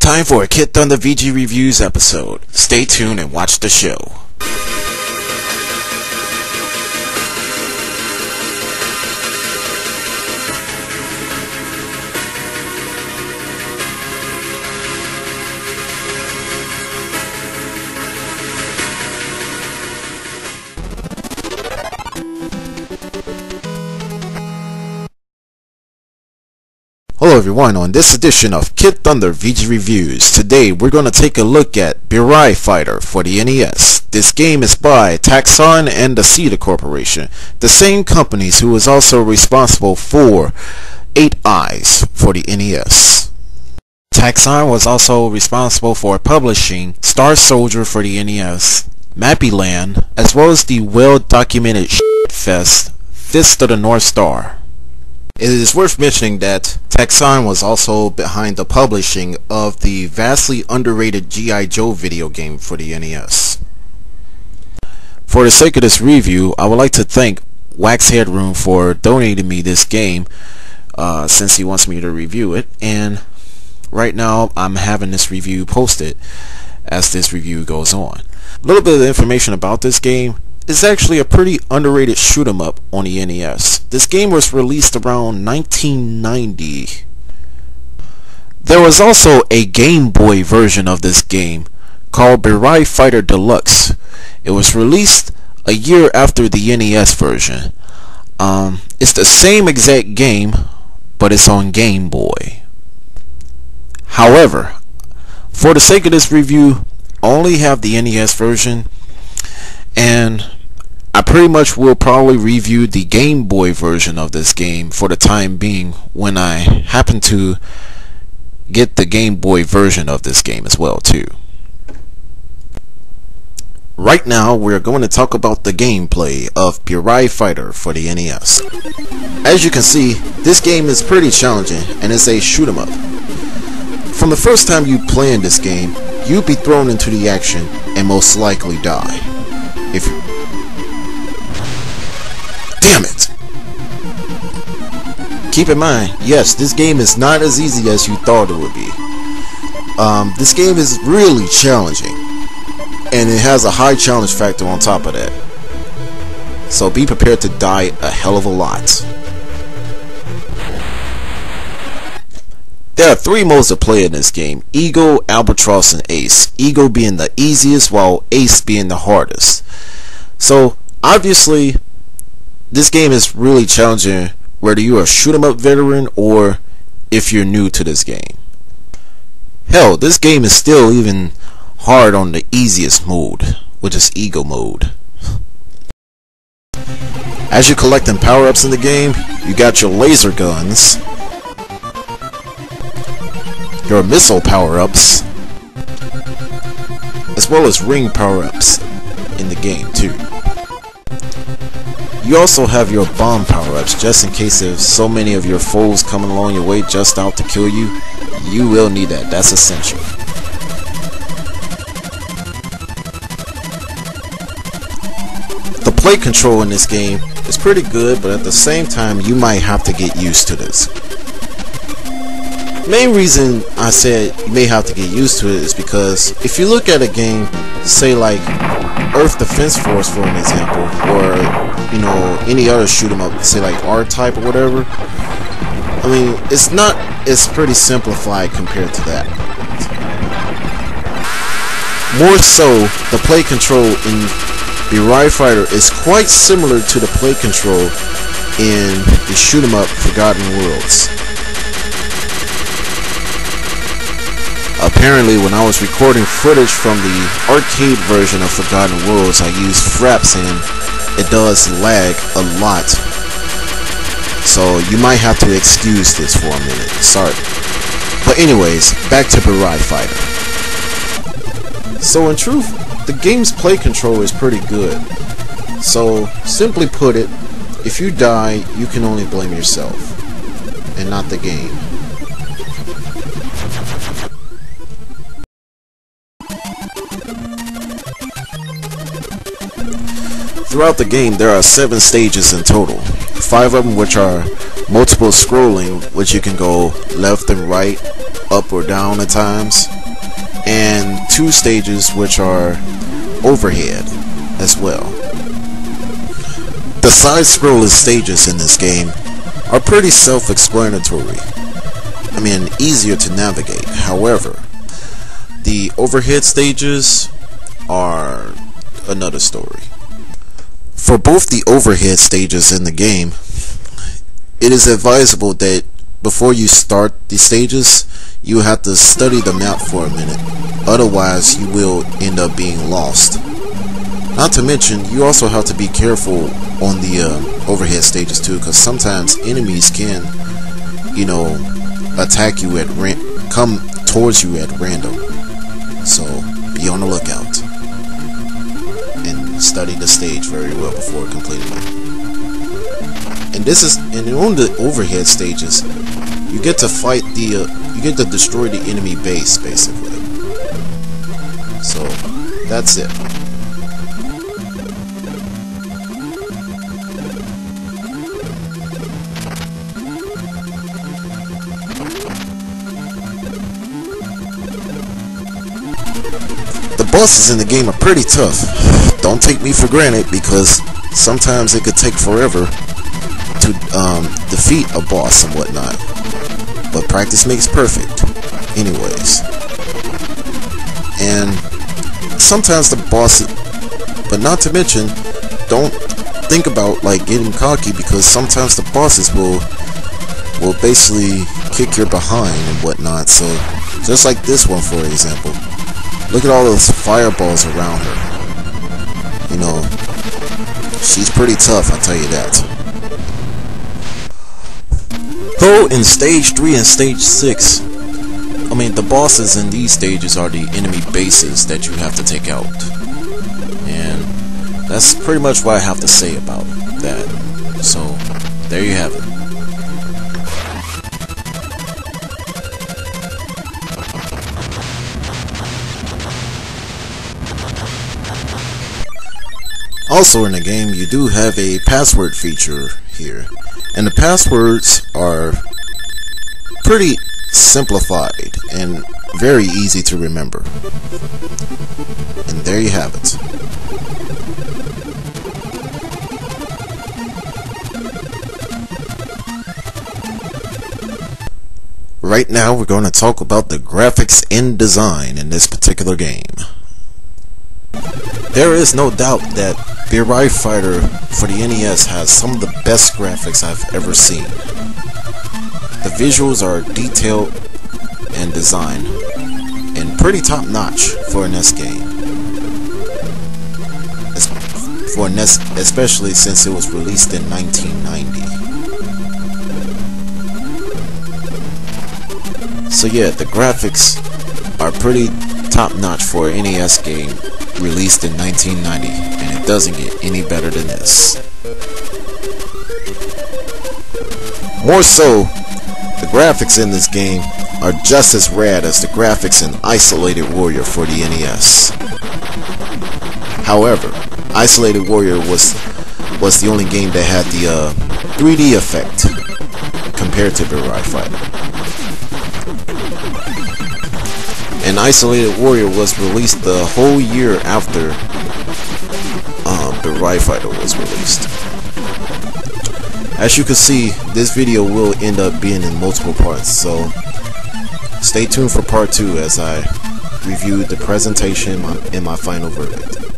Time for a kidThunder VG Reviews episode. Stay tuned and watch the show. Hello everyone, on this edition of kidThunder VG Reviews, today we're going to take a look at Burai Fighter for the NES. This game is by Capcom and the a.k.a. Corporation, the same companies who is also responsible for 8 Eyes for the NES. Capcom was also responsible for publishing Star Soldier for the NES, Mappy Land, as well as the well-documented shitfest Fist of the North Star. It is worth mentioning that Capcom was also behind the publishing of the vastly underrated G.I. Joe video game for the NES. For the sake of this review, I would like to thank Wax Headroom for donating me this game since he wants me to review it, and right now I'm having this review posted as this review goes on. A little bit of information about this game. It's actually a pretty underrated shoot 'em up on the NES. This game was released around 1990. There was also a Game Boy version of this game called Burai Fighter Deluxe. It was released a year after the NES version. It's the same exact game, but it's on Game Boy. However, for the sake of this review, I only have the NES version, and I pretty much will probably review the Game Boy version of this game for the time being when I happen to get the Game Boy version of this game as well too. Right now we're going to talk about the gameplay of Burai Fighter for the NES. As you can see, this game is pretty challenging and it's a shoot 'em up. From the first time you play in this game, you'll be thrown into the action and most likely die. Damn it! Keep in mind, yes, this game is not as easy as you thought it would be. This game is really challenging, and it has a high challenge factor on top of that. So be prepared to die a hell of a lot. There are 3 modes of play in this game: Eagle, Albatross, and Ace. Eagle being the easiest, while Ace being the hardest. So obviously this game is really challenging whether you're a shoot 'em up veteran or if you're new to this game. Hell, this game is still even hard on the easiest mode, which is Eagle mode. As you're collecting power-ups in the game, you got your laser guns, your missile power-ups, as well as ring power-ups in the game too. You also have your bomb power-ups just in case if so many of your foes coming along your way just out to kill you. You will need that. That's essential. The play control in this game is pretty good, but at the same time you might have to get used to this. Main reason I said you may have to get used to it is because if you look at a game, say like Earth Defense Force for an example, or you know, any other shoot 'em up, say like R-Type or whatever, I mean, it's pretty simplified compared to that. More so, the play control in Burai Fighter is quite similar to the play control in the shoot 'em up Forgotten Worlds. Apparently, when I was recording footage from the arcade version of Forgotten Worlds, I used fraps and it does lag a lot. So you might have to excuse this for a minute. Sorry. But anyways, back to Burai Fighter. So in truth, the game's play control is pretty good. So simply put it, if you die, you can only blame yourself and not the game. Throughout the game, there are 7 stages in total. 5 of them which are multiple scrolling, which you can go left and right, up or down at times, and 2 stages which are overhead as well. The side-scroller stages in this game are pretty self-explanatory. I mean, easier to navigate. However, the overhead stages are another story. For both the overhead stages in the game, it is advisable that before you start the stages, you have to study the map for a minute. Otherwise, you will end up being lost. Not to mention, you also have to be careful on the overhead stages too, because sometimes enemies can, you know, attack you come towards you at random. So be on the lookout and study the stage very well before completing it. And on the overhead stages, you get to fight you get to destroy the enemy base basically. So that's it. The bosses in the game are pretty tough. Don't take me for granted, because sometimes it could take forever to defeat a boss and whatnot. But practice makes perfect anyways. And sometimes the bosses, but not to mention, don't think about like getting cocky, because sometimes the bosses will basically kick your behind and whatnot. So just like this one, for example. Look at all those fireballs around her. You know, she's pretty tough, I'll tell you that. Though in stage 3 and stage 6, I mean, the bosses in these stages are the enemy bases that you have to take out. And that's pretty much what I have to say about that. So, there you have it. Also in the game, you do have a password feature here, and the passwords are pretty simplified and very easy to remember. And there you have it. Right now we're going to talk about the graphics and design in this particular game. There is no doubt that Burai Fighter for the NES has some of the best graphics I've ever seen. The visuals are detailed and designed, and pretty top notch for a NES game. For a NES, especially since it was released in 1990. So yeah, the graphics are pretty top notch for an NES game released in 1990, and it doesn't get any better than this. More so, the graphics in this game are just as rad as the graphics in Isolated Warrior for the NES. However, Isolated Warrior was the only game that had the 3D effect compared to Burai Fighter. And Isolated Warrior was released the whole year after Burai Fighter was released. As you can see, this video will end up being in multiple parts, so stay tuned for part 2 as I review the presentation and my final verdict.